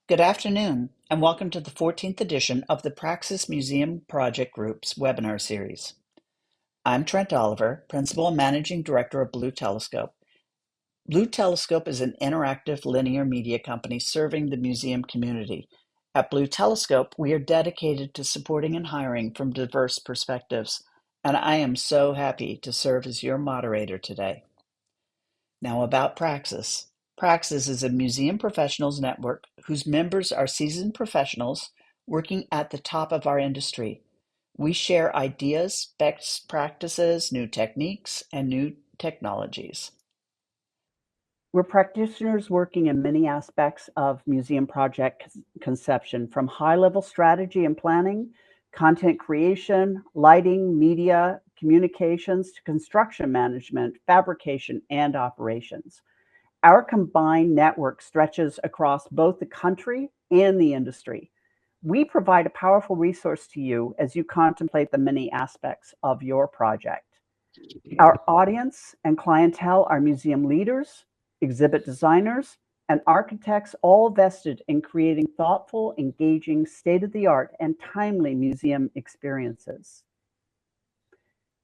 Good afternoon, and welcome to the 14th edition of the Praxis Museum Project Group's webinar series. I'm Trent Oliver, Principal and Managing Director of Blue Telescope. Blue Telescope is an interactive linear media company serving the museum community. At Blue Telescope, we are dedicated to supporting and hiring from diverse perspectives, and I am so happy to serve as your moderator today. Now about Praxis. Praxis is a museum professionals network whose members are seasoned professionals working at the top of our industry. We share ideas, best practices, new techniques, and new technologies. We're practitioners working in many aspects of museum project conception, from high-level strategy and planning, content creation, lighting, media, communications, to construction management, fabrication, and operations. Our combined network stretches across both the country and the industry. We provide a powerful resource to you as you contemplate the many aspects of your project. Our audience and clientele are museum leaders, exhibit designers, and architects, all vested in creating thoughtful, engaging, state-of-the-art, and timely museum experiences.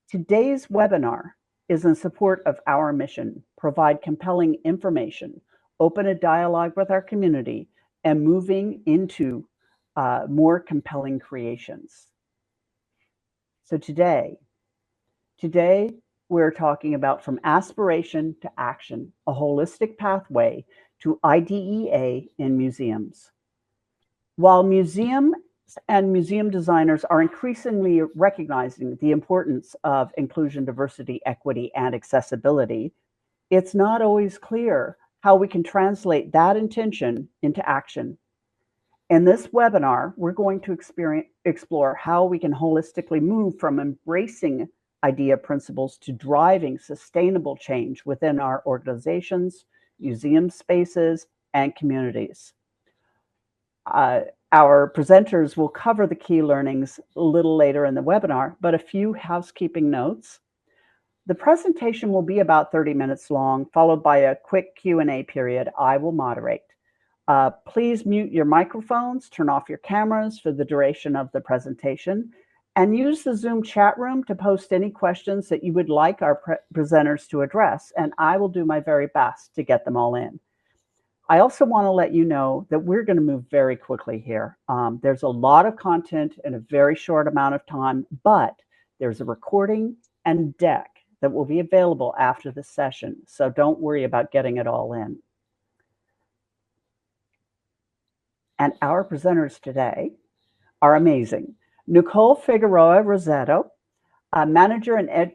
Today's webinar is in support of our mission: provide compelling information, open a dialogue with our community, and moving into more compelling creations. So today we're talking about from aspiration to action, a holistic pathway to IDEA in museums. While museums and museum designers are increasingly recognizing the importance of inclusion, diversity, equity, and accessibility, it's not always clear how we can translate that intention into action. In this webinar, we're going to explore how we can holistically move from embracing IDEA principles to driving sustainable change within our organizations, museum spaces, and communities. Our presenters will cover the key learnings a little later in the webinar, but a few housekeeping notes. The presentation will be about 30 minutes long, followed by a quick Q&A period I will moderate. Please mute your microphones, turn off your cameras for the duration of the presentation, and use the Zoom chat room to post any questions that you would like our presenters to address, and I will do my very best to get them all in. I also want to let you know that we're going to move very quickly here. There's a lot of content in a very short amount of time, but there's a recording and deck that will be available after the session, so don't worry about getting it all in. And our presenters today are amazing. Nicolle Figueroa Rosado, Manager in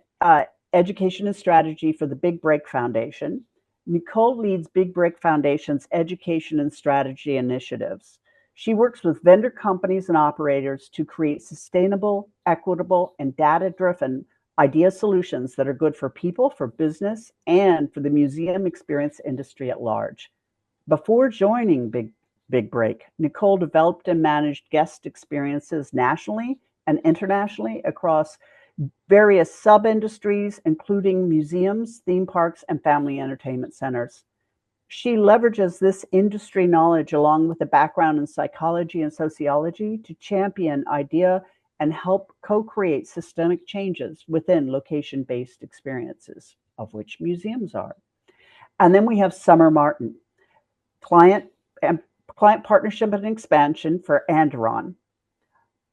Education and Strategy for the Big Break Foundation. Nicolle leads Big Break Foundation's education and strategy initiatives. She works with vendor companies and operators to create sustainable, equitable, and data-driven idea solutions that are good for people, for business, and for the museum experience industry at large. Before joining Big Break, Nicolle developed and managed guest experiences nationally and internationally across various sub-industries, including museums, theme parks, and family entertainment centers. She leverages this industry knowledge along with a background in psychology and sociology to champion idea and help co-create systemic changes within location-based experiences, of which museums are. And then we have Summer Martin, client partnership and expansion for Andiron.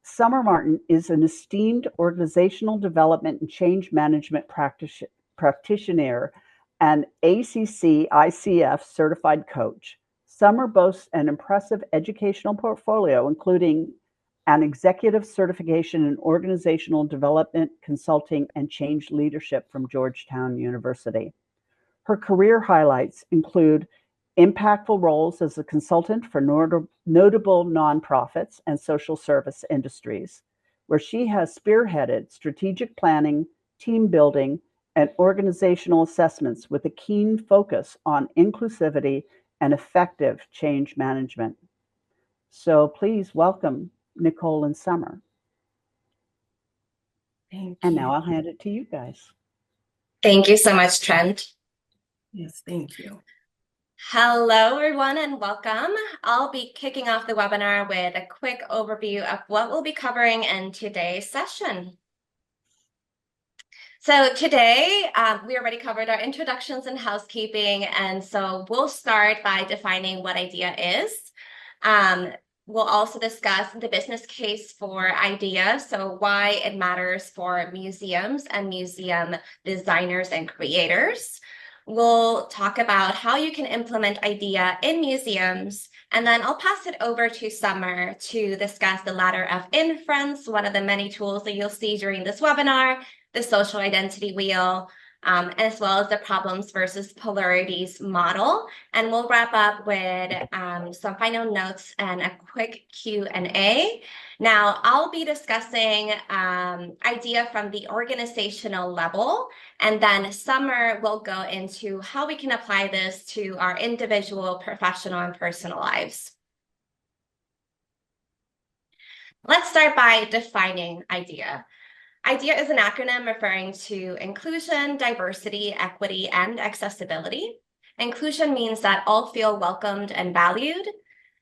Summer Martin is an esteemed organizational development and change management practitioner and ACC ICF certified coach. Summer boasts an impressive educational portfolio, including an executive certification in organizational development, consulting, and change leadership from Georgetown University. Her career highlights include impactful roles as a consultant for notable nonprofits and social service industries, where she has spearheaded strategic planning, team building, and organizational assessments with a keen focus on inclusivity and effective change management. So please welcome Nicolle and Summer. Thank you. And now I'll hand it to you guys. Thank you so much, Trent. Yes, thank you. Hello, everyone, and welcome. I'll be kicking off the webinar with a quick overview of what we'll be covering in today's session. So today, we already covered our introductions and housekeeping, and so we'll start by defining what IDEA is. We'll also discuss the business case for IDEA, so why it matters for museums and museum designers and creators. We'll talk about how you can implement IDEA in museums, and then I'll pass it over to Summer to discuss the ladder of inference, one of the many tools that you'll see during this webinar, the social identity wheel, as well as the problems versus polarities model. And we'll wrap up with some final notes and a quick Q&A. Now, I'll be discussing IDEA from the organizational level, and then Summer will go into how we can apply this to our individual, professional, and personal lives. Let's start by defining IDEA. IDEA is an acronym referring to inclusion, diversity, equity, and accessibility. Inclusion means that all feel welcomed and valued.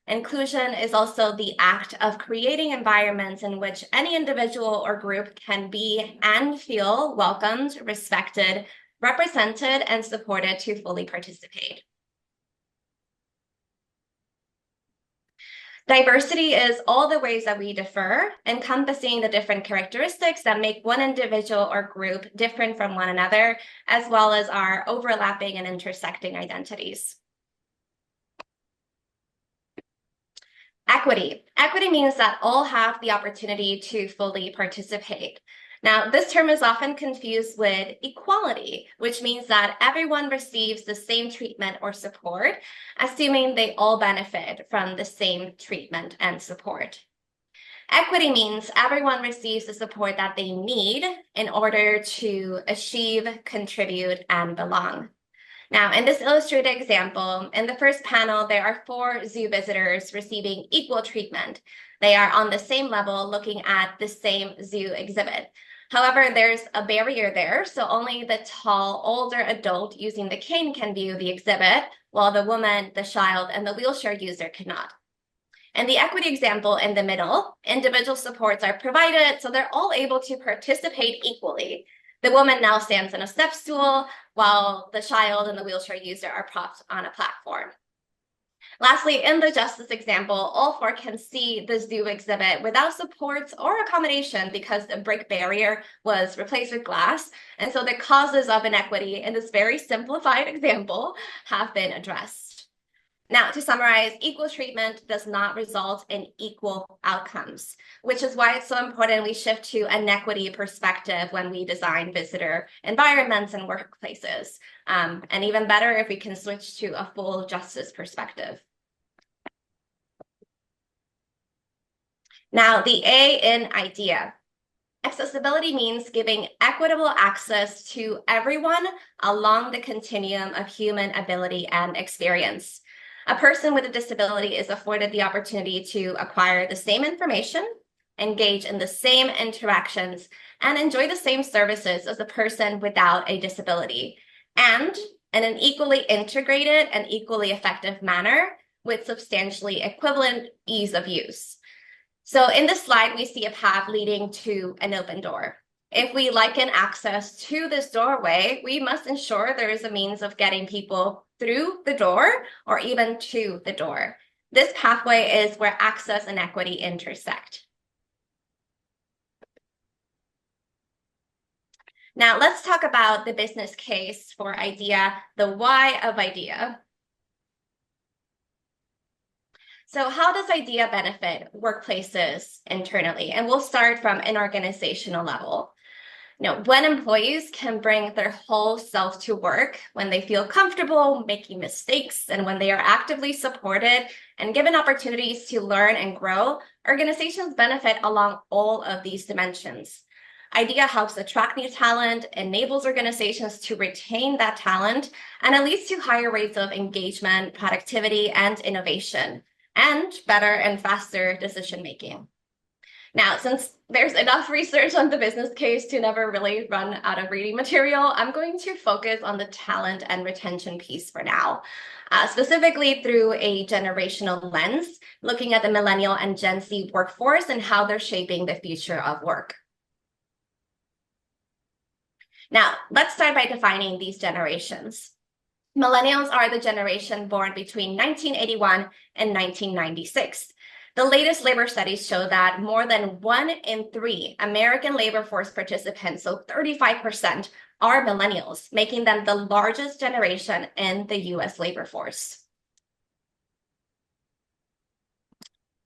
Inclusion is also the act of creating environments in which any individual or group can be and feel welcomed, respected, represented, and supported to fully participate. Diversity is all the ways that we differ, encompassing the different characteristics that make one individual or group different from one another, as well as our overlapping and intersecting identities. Equity. Equity means that all have the opportunity to fully participate. Now, this term is often confused with equality, which means that everyone receives the same treatment or support, assuming they all benefit from the same treatment and support. Equity means everyone receives the support that they need in order to achieve, contribute, and belong. Now, in this illustrated example, in the first panel, there are 4 zoo visitors receiving equal treatment. They are on the same level looking at the same zoo exhibit. However, there's a barrier there, so only the tall, older adult using the cane can view the exhibit, while the woman, the child, and the wheelchair user cannot. In the equity example in the middle, individual supports are provided, so they're all able to participate equally. The woman now stands in a step stool, while the child and the wheelchair user are propped on a platform. Lastly, in the justice example, all 4 can see the zoo exhibit without supports or accommodation because the brick barrier was replaced with glass. And so the causes of inequity in this very simplified example have been addressed. Now, to summarize, equal treatment does not result in equal outcomes, which is why it's so important we shift to an equity perspective when we design visitor environments and workplaces. And even better if we can switch to a full justice perspective. Now, the A in IDEA. Accessibility means giving equitable access to everyone along the continuum of human ability and experience. A person with a disability is afforded the opportunity to acquire the same information, engage in the same interactions, and enjoy the same services as a person without a disability, and in an equally integrated and equally effective manner with substantially equivalent ease of use. So in this slide, we see a path leading to an open door. If we liken access to this doorway, we must ensure there is a means of getting people through the door or even to the door. This pathway is where access and equity intersect. Now let's talk about the business case for IDEA, the why of IDEA. So how does IDEA benefit workplaces internally? And we'll start from an organizational level. When employees can bring their whole self to work, when they feel comfortable making mistakes, and when they are actively supported and given opportunities to learn and grow, organizations benefit along all of these dimensions. IDEA helps attract new talent, enables organizations to retain that talent, and it leads to higher rates of engagement, productivity, and innovation, and better and faster decision-making. Now, since there's enough research on the business case to never really run out of reading material, I'm going to focus on the talent and retention piece for now, specifically through a generational lens, looking at the millennial and Gen Z workforce and how they're shaping the future of work. Now, let's start by defining these generations. Millennials are the generation born between 1981 and 1996. The latest labor studies show that more than 1 in 3 American labor force participants, so 35%, are millennials, making them the largest generation in the US labor force.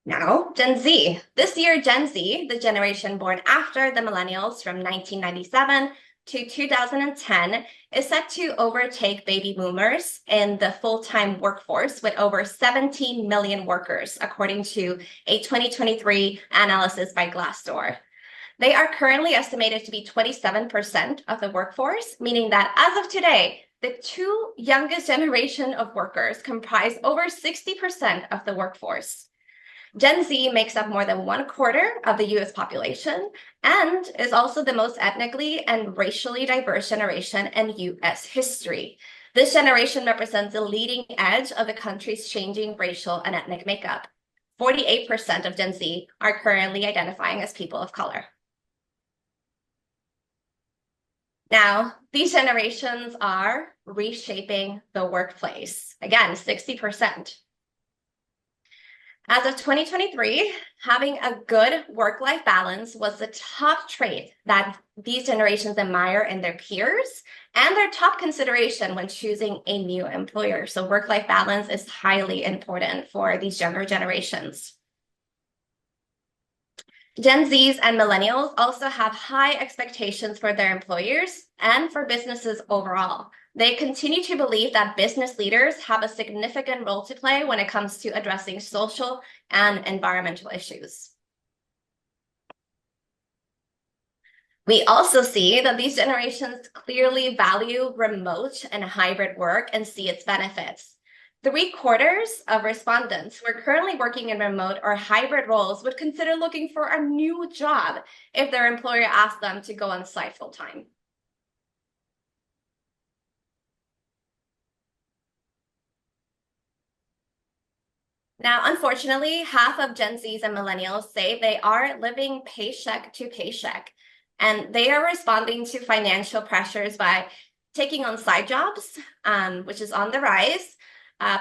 Now, Gen Z. This year, Gen Z, the generation born after the millennials from 1997 to 2010, is set to overtake baby boomers in the full-time workforce with over 17 million workers, according to a 2023 analysis by Glassdoor. They are currently estimated to be 27% of the workforce, meaning that as of today, the two youngest generation of workers comprise over 60% of the workforce. Gen Z makes up more than 1/4 of the US population and is also the most ethnically and racially diverse generation in US history. This generation represents the leading edge of the country's changing racial and ethnic makeup. 48% of Gen Z are currently identifying as people of color. Now, these generations are reshaping the workplace. Again, 60%. As of 2023, having a good work-life balance was the top trait that these generations admire in their peers and their top consideration when choosing a new employer. So work-life balance is highly important for these younger generations. Gen Zs and millennials also have high expectations for their employers and for businesses overall. They continue to believe that business leaders have a significant role to play when it comes to addressing social and environmental issues. We also see that these generations clearly value remote and hybrid work and see its benefits. 3/4 of respondents who are currently working in remote or hybrid roles would consider looking for a new job if their employer asked them to go on site full-time. Now, unfortunately, half of Gen Zs and millennials say they are living paycheck to paycheck, and they are responding to financial pressures by taking on side jobs, which is on the rise,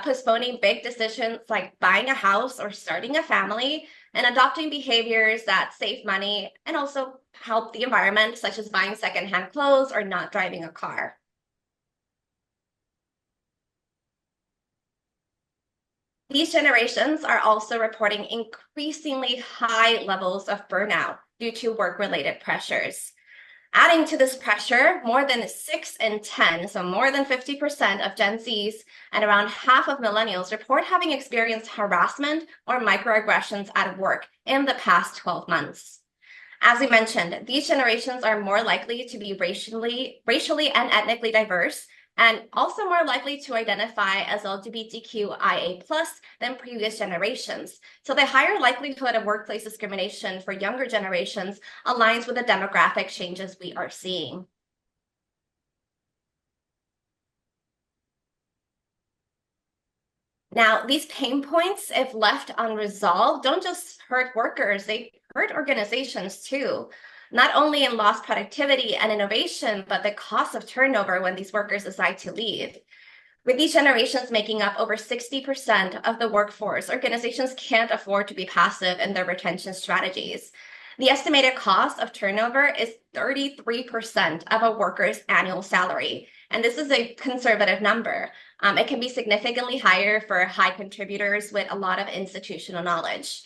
postponing big decisions like buying a house or starting a family, and adopting behaviors that save money and also help the environment, such as buying secondhand clothes or not driving a car. These generations are also reporting increasingly high levels of burnout due to work-related pressures. Adding to this pressure, more than 6 in 10, so more than 50% of Gen Zs and around half of millennials report having experienced harassment or microaggressions at work in the past 12 months. As we mentioned, these generations are more likely to be racially and ethnically diverse, and also more likely to identify as LGBTQIA+ than previous generations. So the higher likelihood of workplace discrimination for younger generations aligns with the demographic changes we are seeing. Now, these pain points, if left unresolved, don't just hurt workers, they hurt organizations too. Not only in lost productivity and innovation, but the cost of turnover when these workers decide to leave. With these generations making up over 60% of the workforce, organizations can't afford to be passive in their retention strategies. The estimated cost of turnover is 33% of a worker's annual salary, and this is a conservative number. It can be significantly higher for high contributors with a lot of institutional knowledge.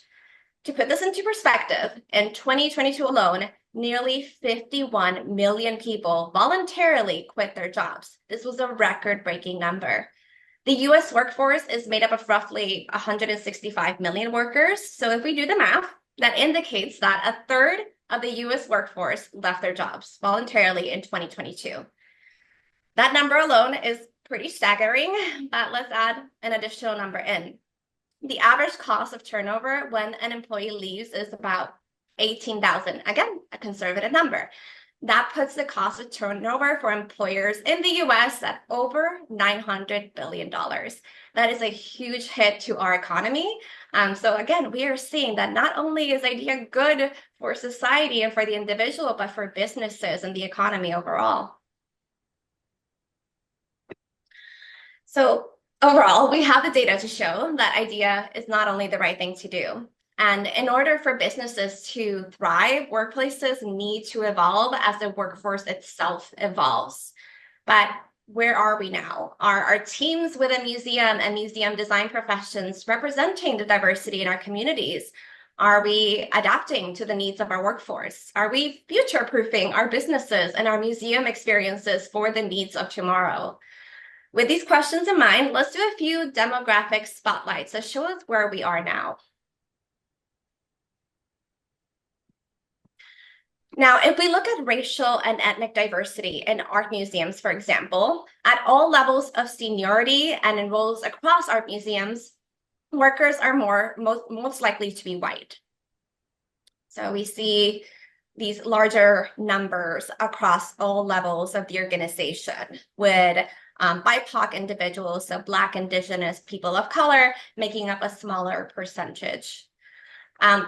To put this into perspective, in 2022 alone, nearly 51 million people voluntarily quit their jobs. This was a record-breaking number. The US workforce is made up of roughly 165 million workers. So if we do the math, that indicates that 1/3 of the US workforce left their jobs voluntarily in 2022. That number alone is pretty staggering, but let's add an additional number in. The average cost of turnover when an employee leaves is about 18,000. Again, a conservative number. That puts the cost of turnover for employers in the US at over $900 billion. That is a huge hit to our economy. So again, we are seeing that not only is IDEA good for society and for the individual, but for businesses and the economy overall. So overall, we have the data to show that IDEA is not only the right thing to do. And in order for businesses to thrive, workplaces need to evolve as the workforce itself evolves. But where are we now? Are teams within museum and museum design professions representing the diversity in our communities? Are we adapting to the needs of our workforce? Are we future-proofing our businesses and our museum experiences for the needs of tomorrow? With these questions in mind, let's do a few demographic spotlights that show us where we are now. Now, if we look at racial and ethnic diversity in art museums, for example, at all levels of seniority and in roles across art museums, workers are most likely to be white. So we see these larger numbers across all levels of the organization, with BIPOC individuals, so Black, Indigenous, people of color, making up a smaller percentage.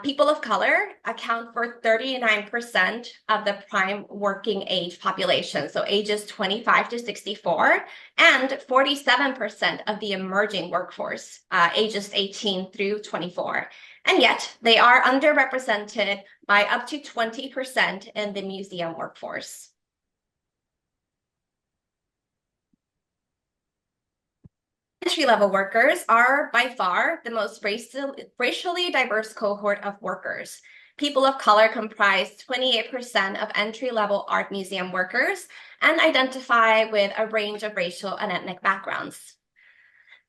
People of color account for 39% of the prime working age population, so ages 25 to 64, and 47% of the emerging workforce, ages 18 through 24. And yet, they are underrepresented by up to 20% in the museum workforce. Entry-level workers are by far the most racially diverse cohort of workers. People of color comprise 28% of entry-level art museum workers and identify with a range of racial and ethnic backgrounds.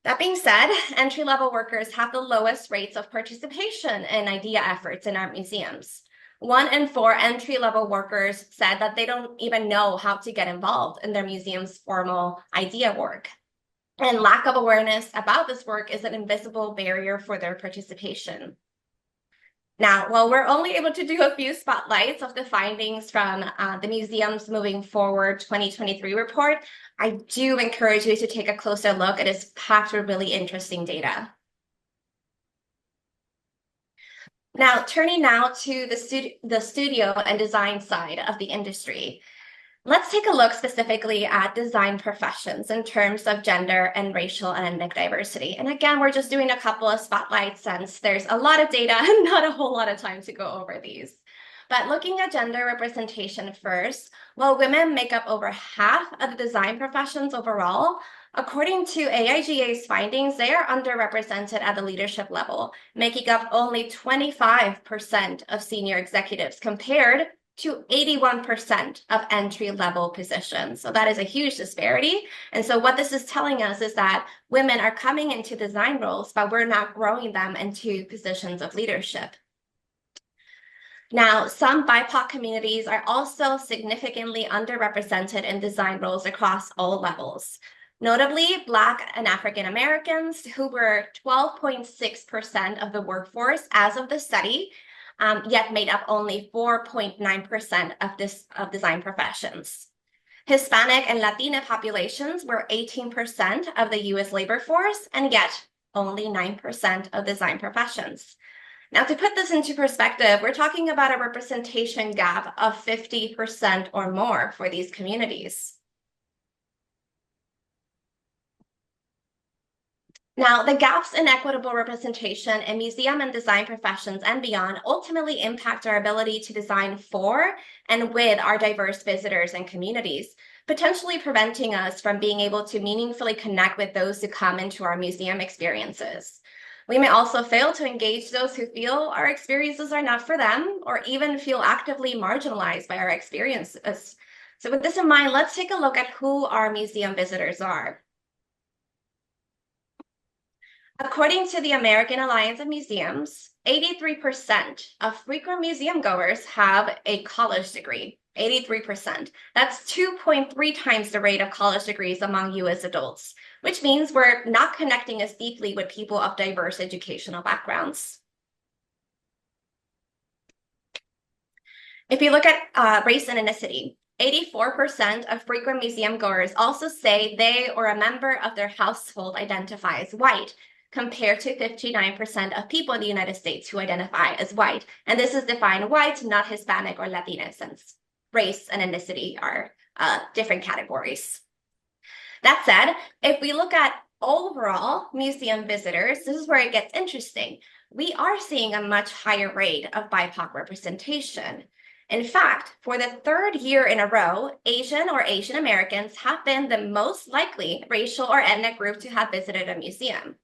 That being said, entry-level workers have the lowest rates of participation in IDEA efforts in art museums. 1 in 4 entry-level workers said that they don't even know how to get involved in their museum's formal IDEA work. And lack of awareness about this work is an invisible barrier for their participation. Now, while we're only able to do a few spotlights of the findings from the Museums Moving Forward 2023 report, I do encourage you to take a closer look. It is packed with really interesting data. Now, turning now to the studio and design side of the industry. Let's take a look specifically at design professions in terms of gender and racial and ethnic diversity. And again, we're just doing a couple of spotlights since there's a lot of data and not a whole lot of time to go over these. But looking at gender representation first, while women make up over half of the design professions overall, according to AIGA's findings, they are underrepresented at the leadership level, making up only 25% of senior executives compared to 81% of entry-level positions. So that is a huge disparity. And so what this is telling us is that women are coming into design roles, but we're not growing them into positions of leadership. Now, some BIPOC communities are also significantly underrepresented in design roles across all levels. Notably, Black and African Americans, who were 12.6% of the workforce as of the study, yet made up only 4.9% of design professions. Hispanic and Latina populations were 18% of the US labor force, and yet only 9% of design professions. Now, to put this into perspective, we're talking about a representation gap of 50% or more for these communities. Now, the gaps in equitable representation in museum and design professions and beyond ultimately impact our ability to design for and with our diverse visitors and communities, potentially preventing us from being able to meaningfully connect with those who come into our museum experiences. We may also fail to engage those who feel our experiences are not for them, or even feel actively marginalized by our experiences. So with this in mind, let's take a look at who our museum visitors are. According to the American Alliance of Museums, 83% of frequent museum goers have a college degree. 83%. That's 2.3 times the rate of college degrees among US adults, which means we're not connecting as deeply with people of diverse educational backgrounds. If you look at race and ethnicity, 84% of frequent museum goers also say they or a member of their household identify as white, compared to 59% of people in the United States who identify as white. And this is defined white, not Hispanic or Latino, since race and ethnicity are different categories. That said, if we look at overall museum visitors, this is where it gets interesting. We are seeing a much higher rate of BIPOC representation. In fact, for the third year in a row, Asian or Asian Americans have been the most likely racial or ethnic group to have visited a museum.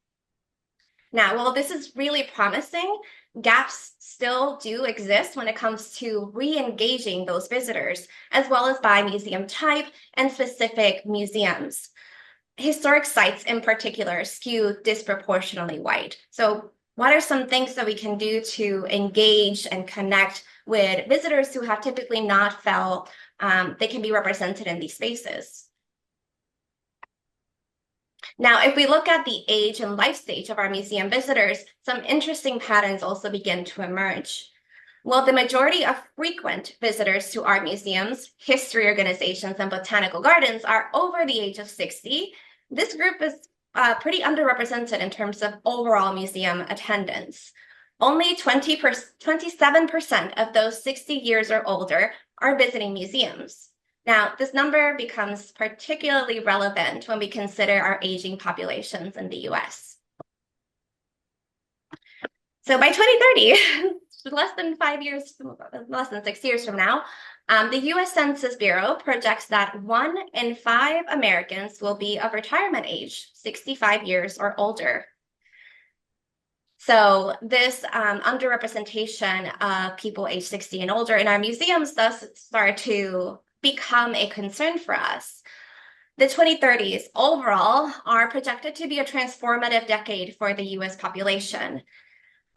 Now, while this is really promising, gaps still do exist when it comes to re-engaging those visitors, as well as by museum type and specific museums. Historic sites in particular skew disproportionately white. So what are some things that we can do to engage and connect with visitors who have typically not felt they can be represented in these spaces? Now, if we look at the age and life stage of our museum visitors, some interesting patterns also begin to emerge. While the majority of frequent visitors to art museums, history organizations, and botanical gardens are over the age of 60, this group is pretty underrepresented in terms of overall museum attendance. Only 27% of those 60 years or older are visiting museums. Now, this number becomes particularly relevant when we consider our aging populations in the US. So by 2030, less than 6 years from now, the US Census Bureau projects that 1 in 5 Americans will be of retirement age, 65 years or older. So this underrepresentation of people age 60 and older in our museums does start to become a concern for us. The 2030s overall are projected to be a transformative decade for the US population.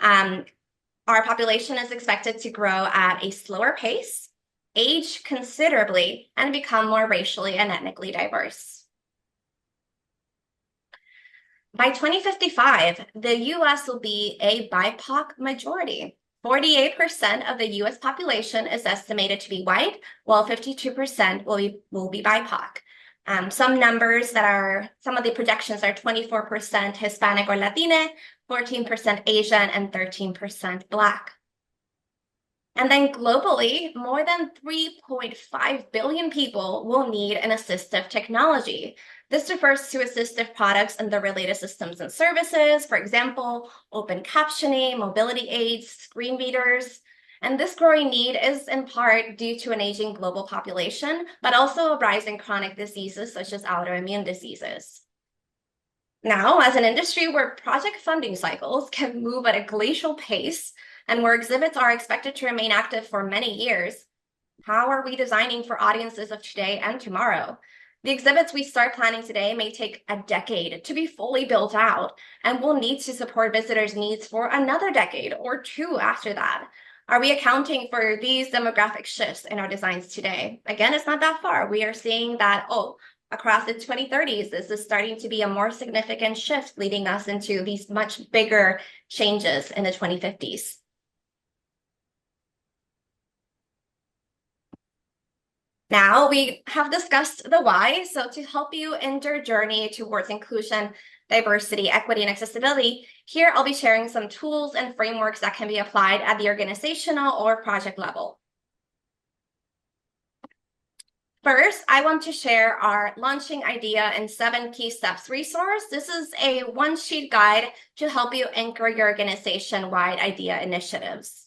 Our population is expected to grow at a slower pace, age considerably, and become more racially and ethnically diverse. By 2055, the US will be a BIPOC majority. 48% of the US population is estimated to be white, while 52% will be BIPOC. Some of the projections are 24% Hispanic or Latina, 14% Asian, and 13% Black. And then globally, more than 3.5 billion people will need an assistive technology. This refers to assistive products and the related systems and services, for example, open captioning, mobility aids, screen readers. And this growing need is in part due to an aging global population, but also a rise in chronic diseases such as autoimmune diseases. Now, as an industry where project funding cycles can move at a glacial pace and where exhibits are expected to remain active for many years, how are we designing for audiences of today and tomorrow? The exhibits we start planning today may take a decade to be fully built out, and we'll need to support visitors' needs for another decade or two after that. Are we accounting for these demographic shifts in our designs today? Again, it's not that far. We are seeing that, across the 2030s, this is starting to be a more significant shift, leading us into these much bigger changes in the 2050s. Now we have discussed the why, so to help you in your journey towards inclusion, diversity, equity, and accessibility, here I'll be sharing some tools and frameworks that can be applied at the organizational or project level. First, I want to share our Launching Idea in 7 Key Steps resource. This is a one-sheet guide to help you anchor your organization-wide idea initiatives.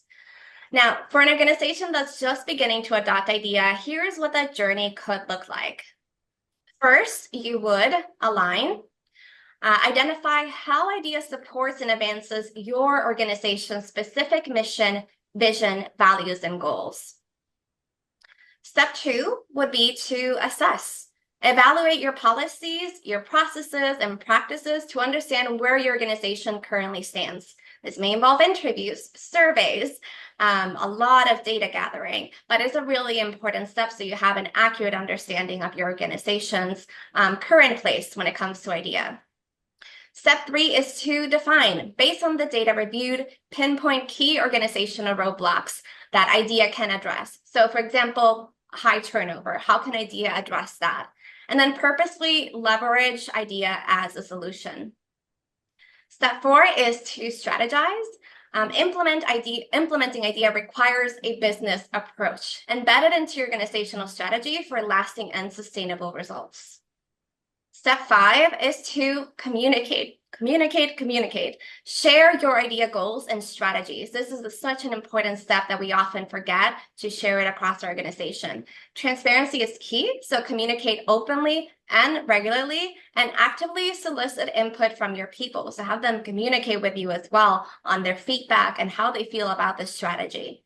Now, for an organization that's just beginning to adopt IDEA, here's what that journey could look like. First, you would align, identify how IDEA supports and advances your organization's specific mission, vision, values, and goals. Step 2 would be to assess. Evaluate your policies, your processes, and practices to understand where your organization currently stands. This may involve interviews, surveys, a lot of data gathering, but it's a really important step so you have an accurate understanding of your organization's current place when it comes to IDEA. Step 3 is to define, based on the data reviewed, pinpoint key organizational roadblocks that IDEA can address. So for example, high turnover, how can IDEA address that? And then purposely leverage IDEA as a solution. Step 4 is to strategize. Implementing IDEA requires a business approach embedded into your organizational strategy for lasting and sustainable results. Step 5 is to communicate. Communicate. Share your IDEA goals and strategies. This is such an important step that we often forget to share it across our organization. Transparency is key, so communicate openly and regularly and actively solicit input from your people. So have them communicate with you as well on their feedback and how they feel about the strategy.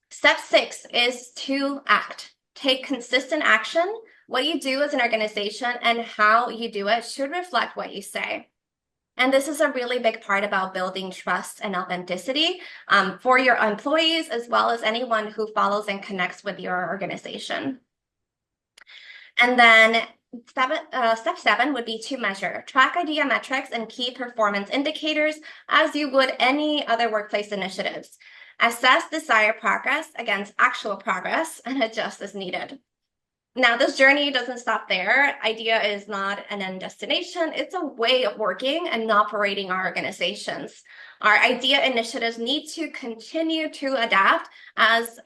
Step 6 is to act. Take consistent action. What you do as an organization and how you do it should reflect what you say. And this is a really big part about building trust and authenticity for your employees, as well as anyone who follows and connects with your organization. And then step 7 would be to measure. Track IDEA metrics and key performance indicators as you would any other workplace initiatives. Assess desired progress against actual progress and adjust as needed. Now, this journey doesn't stop there. IDEA is not an end destination. It's a way of working and operating our organizations. Our IDEA initiatives need to continue to adapt as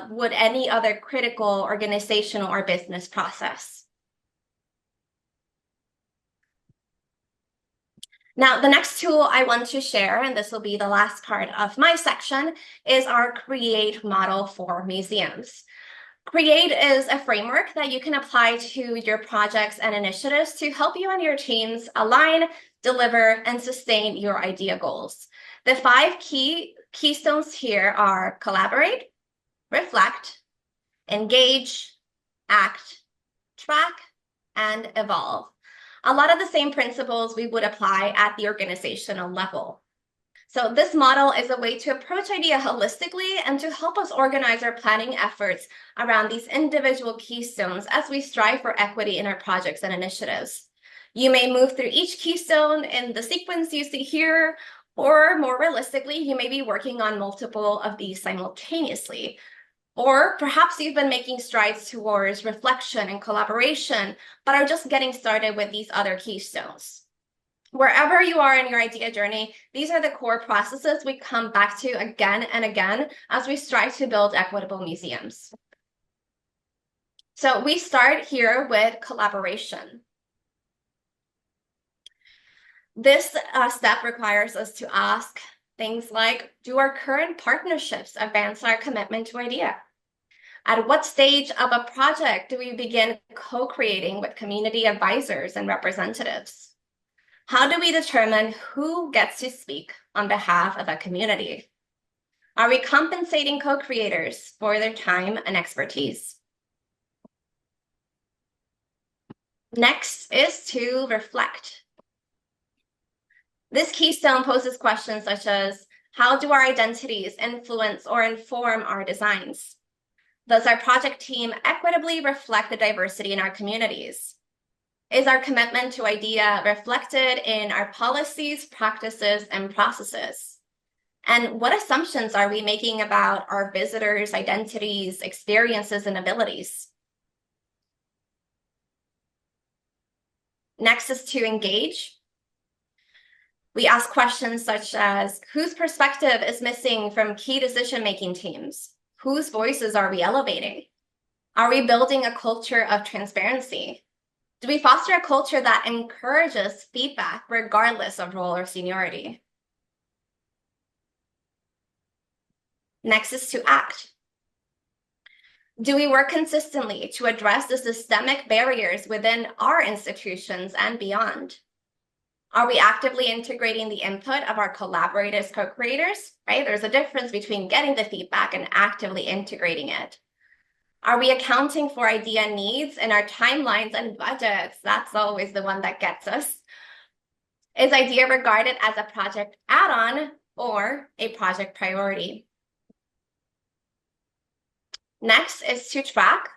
would any other critical organizational or business process. Now, the next tool I want to share, and this will be the last part of my section, is our CREATE model for museums. CREATE is a framework that you can apply to your projects and initiatives to help you and your teams align, deliver, and sustain your IDEA goals. The 5 keystones here are collaborate, reflect, engage, act, track, and evolve. A lot of the same principles we would apply at the organizational level. So this model is a way to approach IDEA holistically and to help us organize our planning efforts around these individual keystones as we strive for equity in our projects and initiatives. You may move through each keystone in the sequence you see here, or more realistically, you may be working on multiple of these simultaneously. Or perhaps you've been making strides towards reflection and collaboration, but are just getting started with these other keystones. Wherever you are in your IDEA journey, these are the core processes we come back to again and again as we strive to build equitable museums. So we start here with collaboration. This step requires us to ask things like, do our current partnerships advance our commitment to IDEA? At what stage of a project do we begin co-creating with community advisors and representatives? How do we determine who gets to speak on behalf of a community? Are we compensating co-creators for their time and expertise? Next is to reflect. This keystone poses questions such as, how do our identities influence or inform our designs? Does our project team equitably reflect the diversity in our communities? Is our commitment to IDEA reflected in our policies, practices, and processes? And what assumptions are we making about our visitors' identities, experiences, and abilities? Next is to engage. We ask questions such as, whose perspective is missing from key decision-making teams? Whose voices are we elevating? Are we building a culture of transparency? Do we foster a culture that encourages feedback regardless of role or seniority? Next is to act. Do we work consistently to address the systemic barriers within our institutions and beyond? Are we actively integrating the input of our collaborators, co-creators, right? There's a difference between getting the feedback and actively integrating it. Are we accounting for IDEA needs in our timelines and budgets? That's always the one that gets us. Is IDEA regarded as a project add-on or a project priority? Next is to track.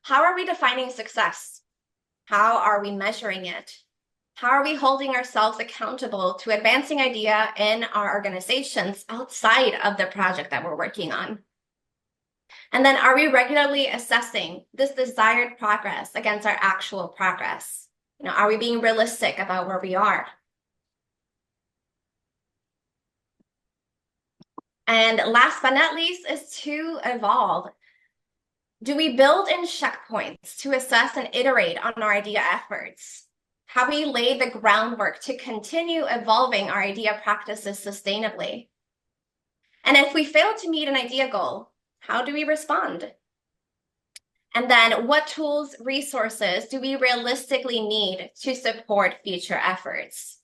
How are we defining success? How are we measuring it? How are we holding ourselves accountable to advancing idea in our organizations outside of the project that we're working on? And then are we regularly assessing this desired progress against our actual progress? Are we being realistic about where we are? And last but not least is to evolve. Do we build in checkpoints to assess and iterate on our idea efforts? Have we laid the groundwork to continue evolving our idea practices sustainably? And if we fail to meet an idea goal, how do we respond? And then what tools, resources do we realistically need to support future efforts?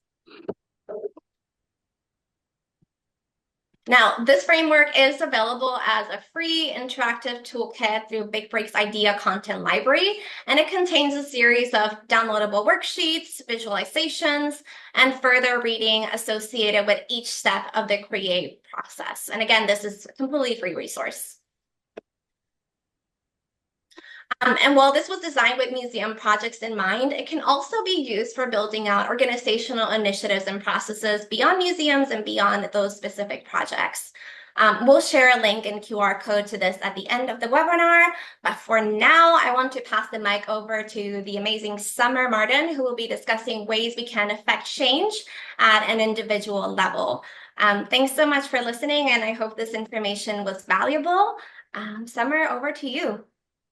Now, this framework is available as a free interactive toolkit through Big Break's Idea Content Library, and it contains a series of downloadable worksheets, visualizations, and further reading associated with each step of the create process. And again, this is a completely free resource. And while this was designed with museum projects in mind, it can also be used for building out organizational initiatives and processes beyond museums and beyond those specific projects. We'll share a link and QR code to this at the end of the webinar, but for now, I want to pass the mic over to the amazing Summer Martin, who will be discussing ways we can affect change at an individual level. Thanks so much for listening, and I hope this information was valuable. Summer, over to you.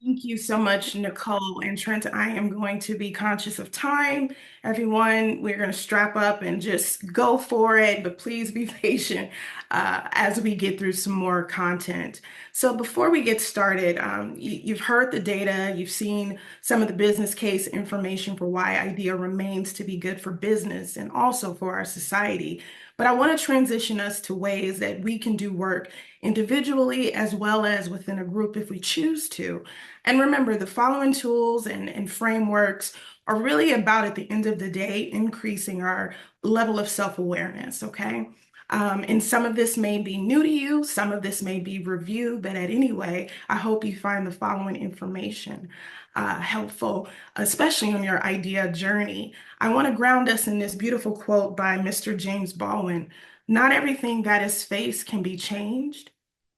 Thank you so much, Nicolle and Trent. I am going to be conscious of time. Everyone, we're going to strap up and just go for it, but please be patient as we get through some more content. So before we get started, you've heard the data, you've seen some of the business case information for why IDEA remains to be good for business and also for our society. But I want to transition us to ways that we can do work individually as well as within a group if we choose to. And remember, the following tools and frameworks are really about, at the end of the day, increasing our level of self-awareness, okay? And some of this may be new to you, some of this may be review, but at any way, I hope you find the following information helpful, especially on your idea journey. I want to ground us in this beautiful quote by Mr. James Baldwin. Not everything that is faced can be changed,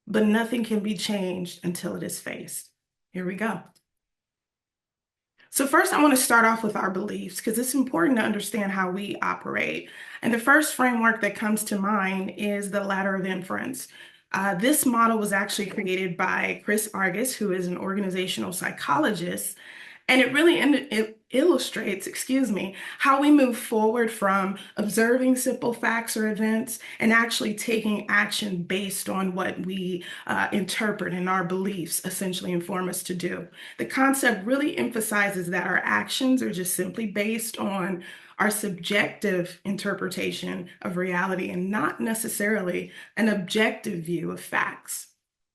but nothing can be changed until it is faced. Here we go. So first, I want to start off with our beliefs because it's important to understand how we operate. And the first framework that comes to mind is the ladder of inference. This model was actually created by Chris Argus, who is an organizational psychologist, and it really illustrates, how we move forward from observing simple facts or events and actually taking action based on what we interpret and our beliefs essentially inform us to do. The concept really emphasizes that our actions are just simply based on our subjective interpretation of reality and not necessarily an objective view of facts.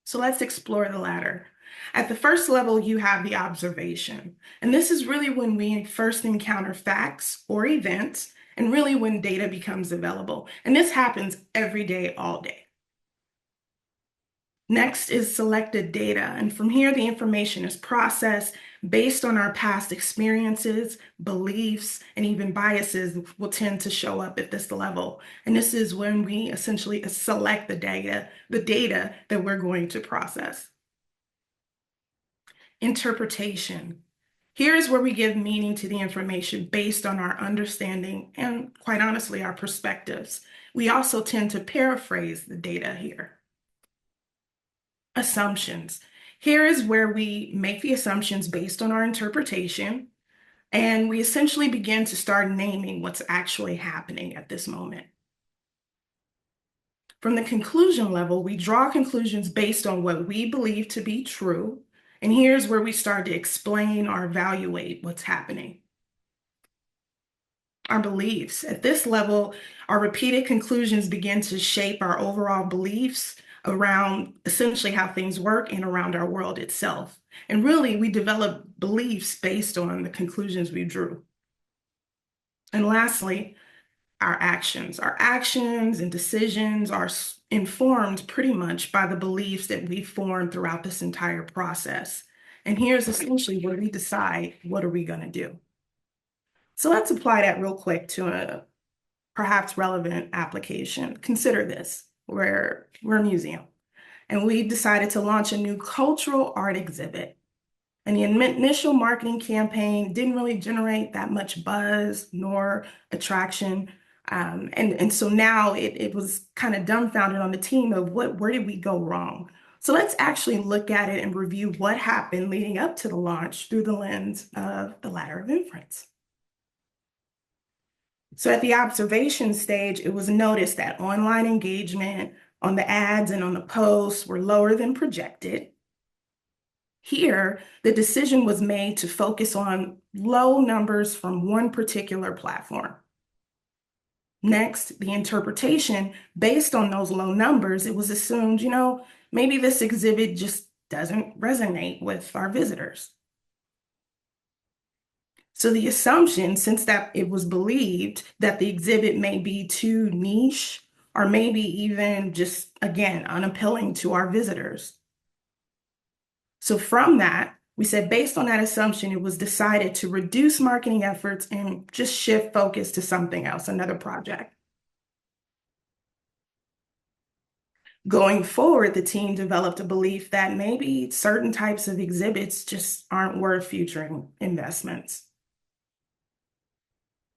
So let's explore the latter. At the first level, you have the observation. And this is really when we first encounter facts or events, and really when data becomes available. And this happens every day, all day. Next is selected data. And from here, the information is processed based on our past experiences, beliefs, and even biases will tend to show up at this level. And this is when we essentially select the data that we're going to process. Interpretation. Here is where we give meaning to the information based on our understanding and, quite honestly, our perspectives. We also tend to paraphrase the data here. Assumptions. Here is where we make the assumptions based on our interpretation, and we essentially begin to start naming what's actually happening at this moment. From the conclusion level, we draw conclusions based on what we believe to be true. And here's where we start to explain or evaluate what's happening. Our beliefs. At this level, our repeated conclusions begin to shape our overall beliefs around essentially how things work and around our world itself. And really, we develop beliefs based on the conclusions we drew. And lastly, our actions. Our actions and decisions are informed pretty much by the beliefs that we formed throughout this entire process. And here's essentially where we decide, what are we going to do? So let's apply that real quick to a perhaps relevant application. Consider this, we're a museum, and we decided to launch a new cultural art exhibit. And the initial marketing campaign didn't really generate that much buzz nor attraction. And so now it was kind of dumbfounded on the team of where did we go wrong? So let's actually look at it and review what happened leading up to the launch through the lens of the ladder of inference. So at the observation stage, it was noticed that online engagement on the ads and on the posts were lower than projected. Here, the decision was made to focus on low numbers from one particular platform. Next, the interpretation, based on those low numbers, it was assumed, maybe this exhibit just doesn't resonate with our visitors. So the assumption, since that it was believed that the exhibit may be too niche or maybe even just, again, unappealing to our visitors. So from that, we said, based on that assumption, it was decided to reduce marketing efforts and just shift focus to something else, another project. Going forward, the team developed a belief that maybe certain types of exhibits just aren't worth future investments.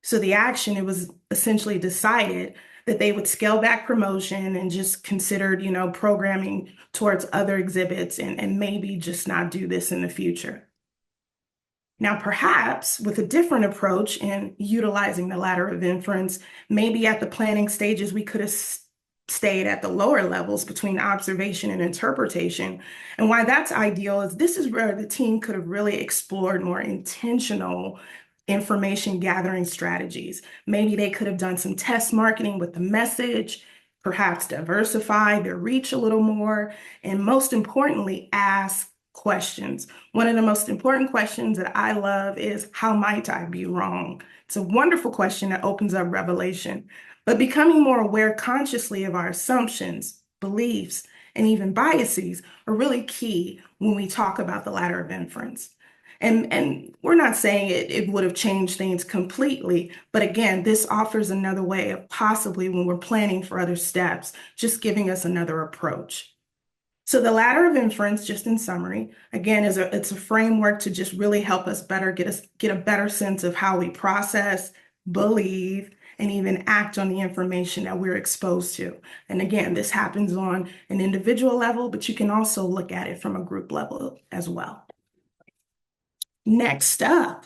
So the action, it was essentially decided that they would scale back promotion and just considered, programming towards other exhibits and maybe just not do this in the future. Now, perhaps with a different approach in utilizing the ladder of inference, maybe at the planning stages, we could have stayed at the lower levels between observation and interpretation. And why that's ideal is this is where the team could have really explored more intentional information gathering strategies. Maybe they could have done some test marketing with the message, perhaps diversify their reach a little more, and most importantly, ask questions. One of the most important questions that I love is, how might I be wrong? It's a wonderful question that opens up revelation. But becoming more aware consciously of our assumptions, beliefs, and even biases are really key when we talk about the ladder of inference. And we're not saying it would have changed things completely, but again, this offers another way of possibly when we're planning for other steps, just giving us another approach. So the ladder of inference, just in summary, again, it's a framework to just really help us get a better sense of how we process, believe, and even act on the information that we're exposed to. And again, this happens on an individual level, but you can also look at it from a group level as well. Next up,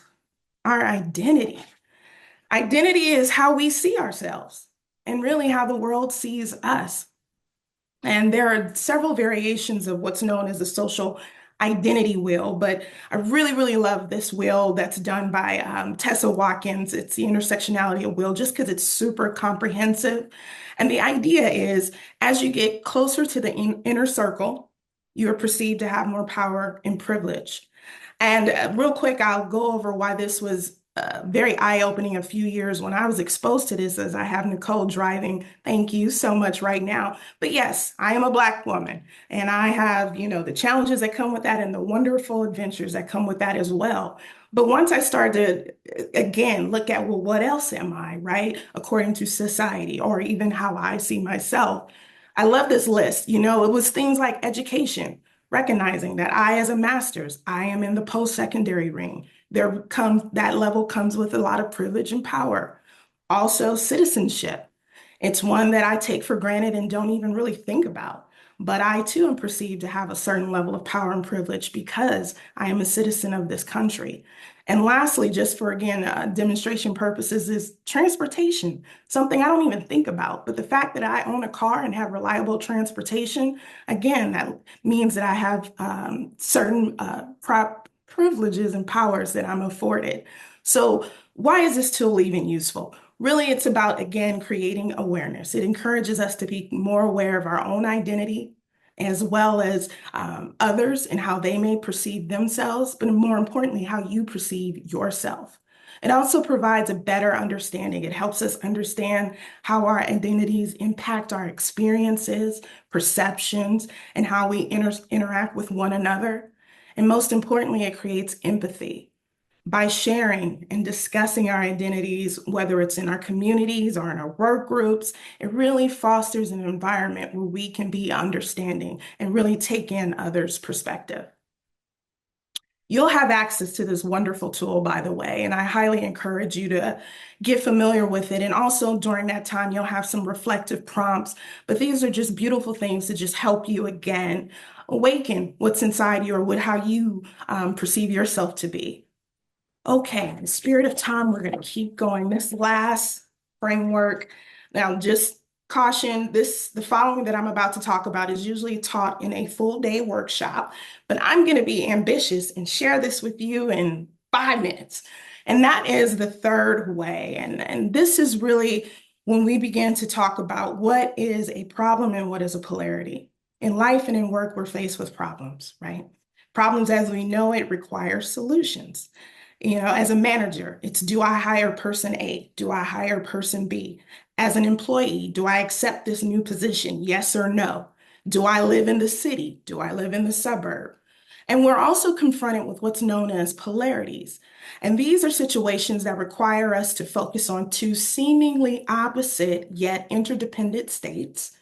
our identity. Identity is how we see ourselves and really how the world sees us. And there are several variations of what's known as the social identity wheel, but I really, really love this wheel that's done by Tessa Watkins. It's the intersectionality of wheel, just because it's super comprehensive. And the idea is, as you get closer to the inner circle, you are perceived to have more power and privilege. And real quick, I'll go over why this was very eye-opening a few years when I was exposed to this, as I have Nicolle driving. Thank you so much right now. But yes, I am a Black woman, and I have, the challenges that come with that and the wonderful adventures that come with that as well. But once I started to, again, look at, well, what else am I, right? According to society, or even how I see myself. I love this list. It was things like education, recognizing that I, as a master's, I am in the post-secondary ring. That level comes with a lot of privilege and power. Also, citizenship. It's one that I take for granted and don't even really think about. But I too am perceived to have a certain level of power and privilege because I am a citizen of this country. And lastly, just for, again, demonstration purposes, is transportation, something I don't even think about. But the fact that I own a car and have reliable transportation, again, that means that I have certain privileges and powers that I'm afforded. So why is this tool even useful? Really, it's about, again, creating awareness. It encourages us to be more aware of our own identity, as well as others and how they may perceive themselves, but more importantly, how you perceive yourself. It also provides a better understanding. It helps us understand how our identities impact our experiences, perceptions, and how we interact with one another. And most importantly, it creates empathy. By sharing and discussing our identities, whether it's in our communities or in our work groups, it really fosters an environment where we can be understanding and really take in others' perspective. You'll have access to this wonderful tool, by the way, and I highly encourage you to get familiar with it. And also during that time, you'll have some reflective prompts, but these are just beautiful things to just help you again awaken what's inside you or what how you perceive yourself to be. Okay, in the spirit of time, we're going to keep going. This last framework, now just caution, the following that I'm about to talk about is usually taught in a full day workshop, but I'm going to be ambitious and share this with you in 5 minutes. And that is the third way. And this is really when we begin to talk about what is a problem and what is a polarity. In life and in work, we're faced with problems, right? Problems as we know it require solutions. As a manager, it's do I hire person A? Do I hire person B? As an employee, do I accept this new position? Yes or no? Do I live in the city? Do I live in the suburb? And we're also confronted with what's known as polarities. And these are situations that require us to focus on two seemingly opposite yet interdependent states.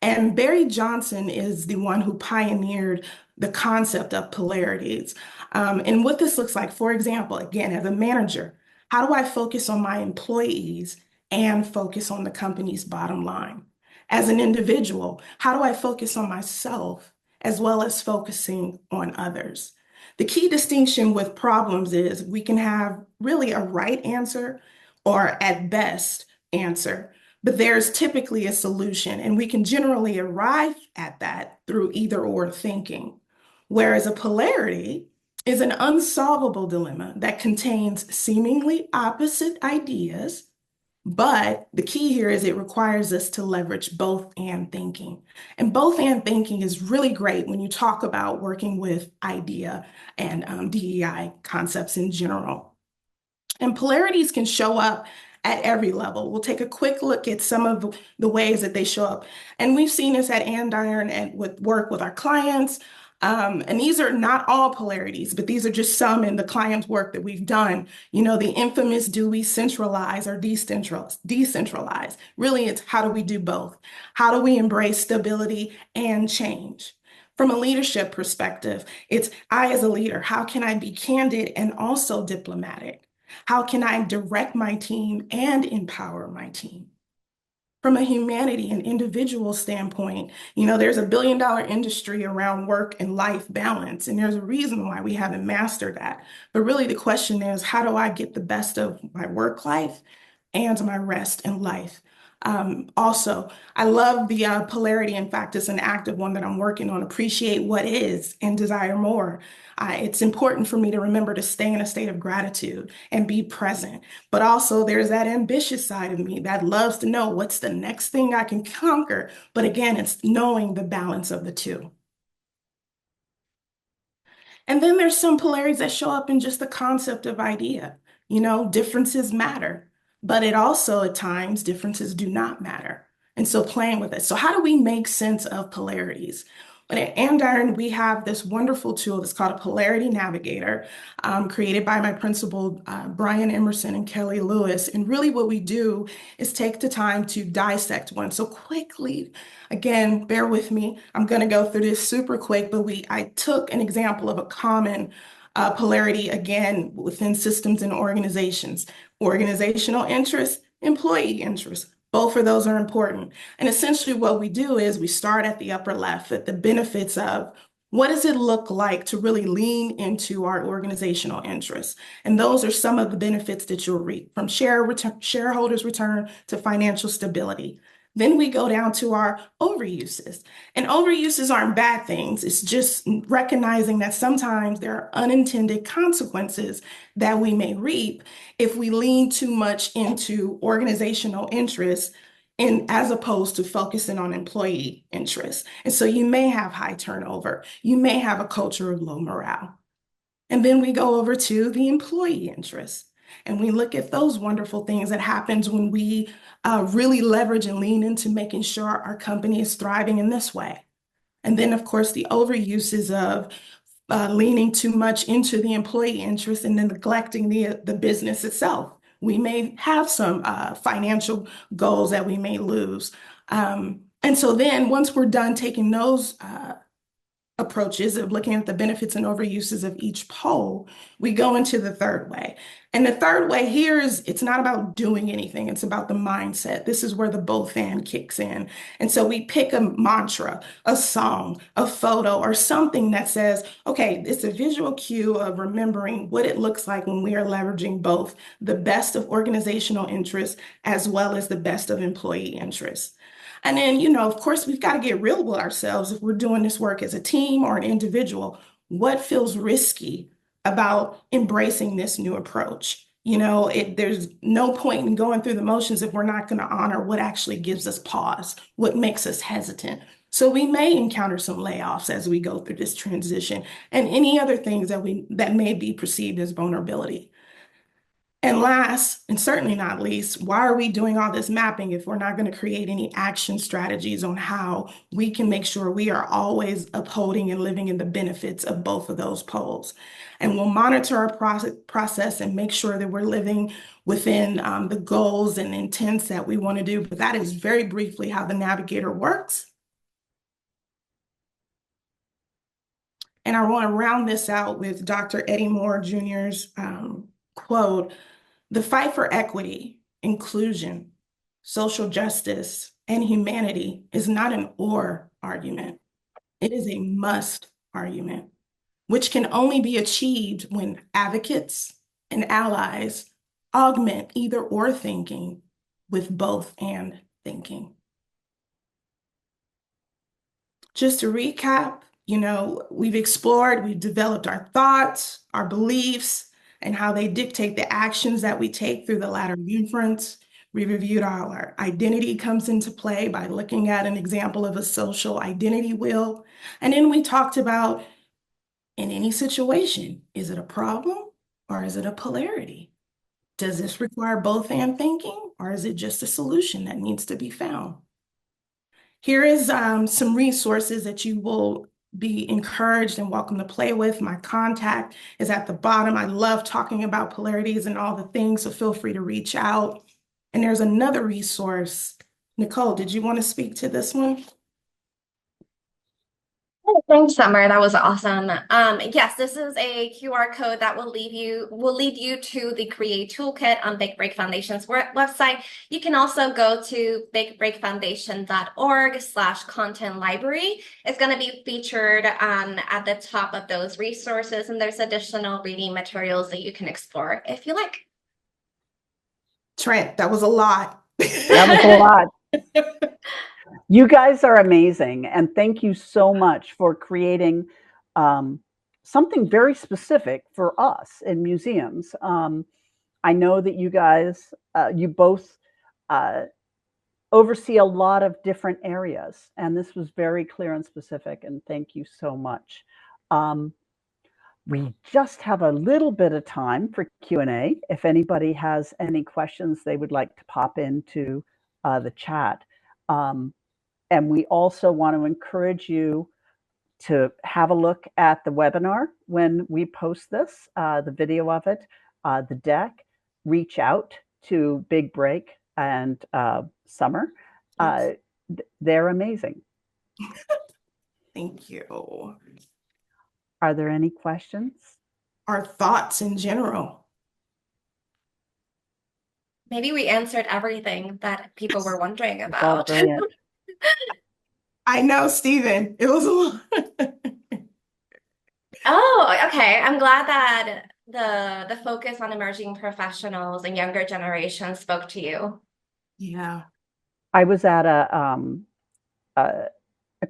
And Barry Johnson is the one who pioneered the concept of polarities. And what this looks like, for example, again, as a manager, how do I focus on my employees and focus on the company's bottom line? As an individual, how do I focus on myself as well as focusing on others? The key distinction with problems is we can have really a right answer or at best answer, but there's typically a solution, and we can generally arrive at that through either or thinking. Whereas a polarity is an unsolvable dilemma that contains seemingly opposite ideas, but the key here is it requires us to leverage both and thinking. And both and thinking is really great when you talk about working with idea and DEI concepts in general. And polarities can show up at every level. We'll take a quick look at some of the ways that they show up. And we've seen this at Andiron and with work with our clients. And these are not all polarities, but these are just some in the client's work that we've done. The infamous, do we centralize or decentralize? Really, it's how do we do both? How do we embrace stability and change? From a leadership perspective, it's I as a leader, how can I be candid and also diplomatic? How can I direct my team and empower my team? From a humanity and individual standpoint, there's $1 billion industry around work and life balance, and there's a reason why we haven't mastered that. But really the question is, how do I get the best of my work life and my rest and life? Also, I love the polarity. In fact, it's an active one that I'm working on. Appreciate what is and desire more. It's important for me to remember to stay in a state of gratitude and be present. But also, there's that ambitious side of me that loves to know what's the next thing I can conquer. But again, it's knowing the balance of the two. And then there's some polarities that show up in just the concept of idea. Differences matter, but it also at times differences do not matter. And so playing with it. So how do we make sense of polarities? But at Andiron, we have this wonderful tool that's called a Polarity Navigator, created by my principal, Brian Emerson and Kelly Lewis. And really what we do is take the time to dissect one. So quickly, again, bear with me. I'm going to go through this super quick, but I took an example of a common polarity, again, within systems and organizations. Organizational interest, employee interest. Both of those are important. And essentially what we do is we start at the upper left at the benefits of what does it look like to really lean into our organizational interests? And those are some of the benefits that you'll reap from shareholders return to financial stability. Then we go down to our overuses. And overuses aren't bad things. It's just recognizing that sometimes there are unintended consequences that we may reap if we lean too much into organizational interests and as opposed to focusing on employee interests. And so you may have high turnover. You may have a culture of low morale. And then we go over to the employee interests. And we look at those wonderful things that happens when we really leverage and lean into making sure our company is thriving in this way. And then, of course, the overuses of leaning too much into the employee interest and then neglecting the business itself. We may have some financial goals that we may lose. And so then once we're done taking those approaches of looking at the benefits and overuses of each pole, we go into the third way. And the third way here is it's not about doing anything, it's about the mindset. This is where the both and kicks in. And so we pick a mantra, a song, a photo, or something that says, okay, it's a visual cue of remembering what it looks like when we are leveraging both the best of organizational interests as well as the best of employee interests. And then, of course, we've got to get real with ourselves if we're doing this work as a team or an individual. What feels risky about embracing this new approach? There's no point in going through the motions if we're not going to honor what actually gives us pause, what makes us hesitant. So we may encounter some layoffs as we go through this transition and any other things that may be perceived as vulnerability. And last, and certainly not least, why are we doing all this mapping if we're not going to create any action strategies on how we can make sure we are always upholding and living in the benefits of both of those poles? And we'll monitor our process and make sure that we're living within the goals and intents that we want to do. But that is very briefly how the navigator works. And I want to round this out with Dr. Eddie Moore Jr.'s quote. The fight for equity, inclusion, social justice, and humanity is not an or argument. It is a must argument, which can only be achieved when advocates and allies augment either or thinking with both and thinking. Just to recap, we've explored, we've developed our thoughts, our beliefs, and how they dictate the actions that we take through the ladder of inference. We reviewed how our identity comes into play by looking at an example of a social identity wheel. And then we talked about, in any situation, is it a problem or is it a polarity? Does this require both and thinking, or is it just a solution that needs to be found? Here is some resources that you will be encouraged and welcome to play with. My contact is at the bottom. I love talking about polarities and all the things, so feel free to reach out. And there's another resource. Nicolle, did you want to speak to this one? Thanks, Summer. That was awesome. Yes, this is a QR code that will lead you to the Create Toolkit on Big Break Foundation's website. You can also go to bigbreakfoundation.org/content library. It's going to be featured at the top of those resources, and there's additional reading materials that you can explore if you like. Trent, that was a lot. That was a lot. You guys are amazing, and thank you so much for creating something very specific for us in museums. I know that you guys, you both oversee a lot of different areas, and this was very clear and specific, and thank you so much. We just have a little bit of time for Q&A. If anybody has any questions they would like to pop into the chat. And we also want to encourage you to have a look at the webinar when we post this, the video of it, the deck. Reach out to Big Break and Summer. Yes. They're amazing. Thank you. Are there any questions? Our thoughts in general. Maybe we answered everything that people were wondering It's all about. brilliant. I know, Stephen, it was a lot. Oh, okay. I'm glad that the focus on emerging professionals and younger generations spoke to you. Yeah. I was at a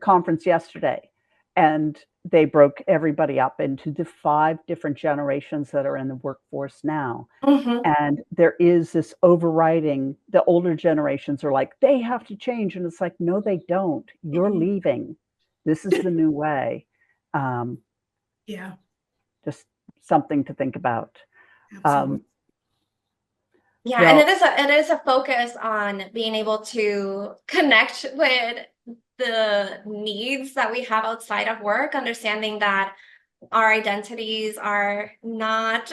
conference yesterday, and they broke everybody up into the 5 different generations that are in the workforce now. Mm-hmm. And there is this overriding, the older generations are like, they have to change. And it's like, no, they don't. You're leaving. This is the new way. Yeah. Just something to think about. Absolutely. Yeah, well, and it is a focus on being able to connect with the needs that we have outside of work, understanding that our identities are not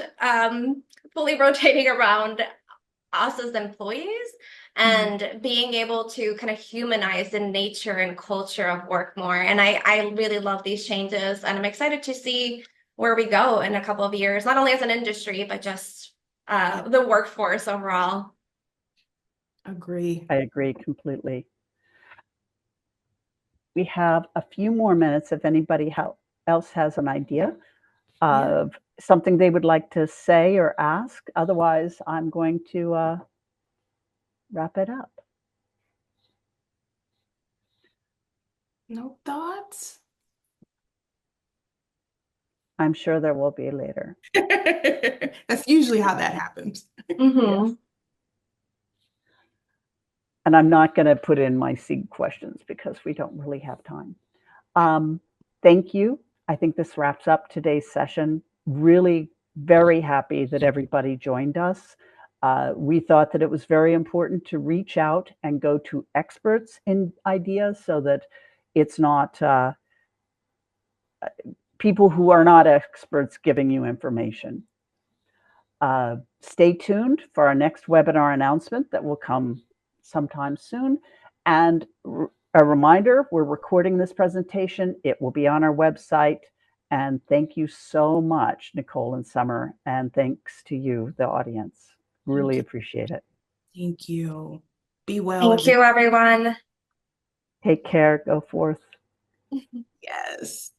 fully rotating around us as employees, and being able to kind of humanize the nature and culture of work more. And I really love these changes, and I'm excited to see where we go in a couple of years, not only as an industry, but just the workforce overall. Agree. I agree completely. We have a few more minutes if anybody else has an idea of something they would like to say or ask. Otherwise, I'm going to wrap it up. No thoughts? I'm sure there will be later. That's usually how that happens. Mm-hmm. Yes. And I'm not going to put in my SIG questions because we don't really have time. Thank you. I think this wraps up today's session. Really very happy that everybody joined us. We thought that it was very important to reach out and go to experts in ideas so that it's not people who are not experts giving you information. Stay tuned for our next webinar announcement that will come sometime soon. And a reminder, we're recording this presentation. It will be on our website. And thank you so much, Nicolle and Summer. And thanks to you, the audience. Really appreciate it. Thank you. Be well. Thank you, everyone. Take care. Go forth. Yes.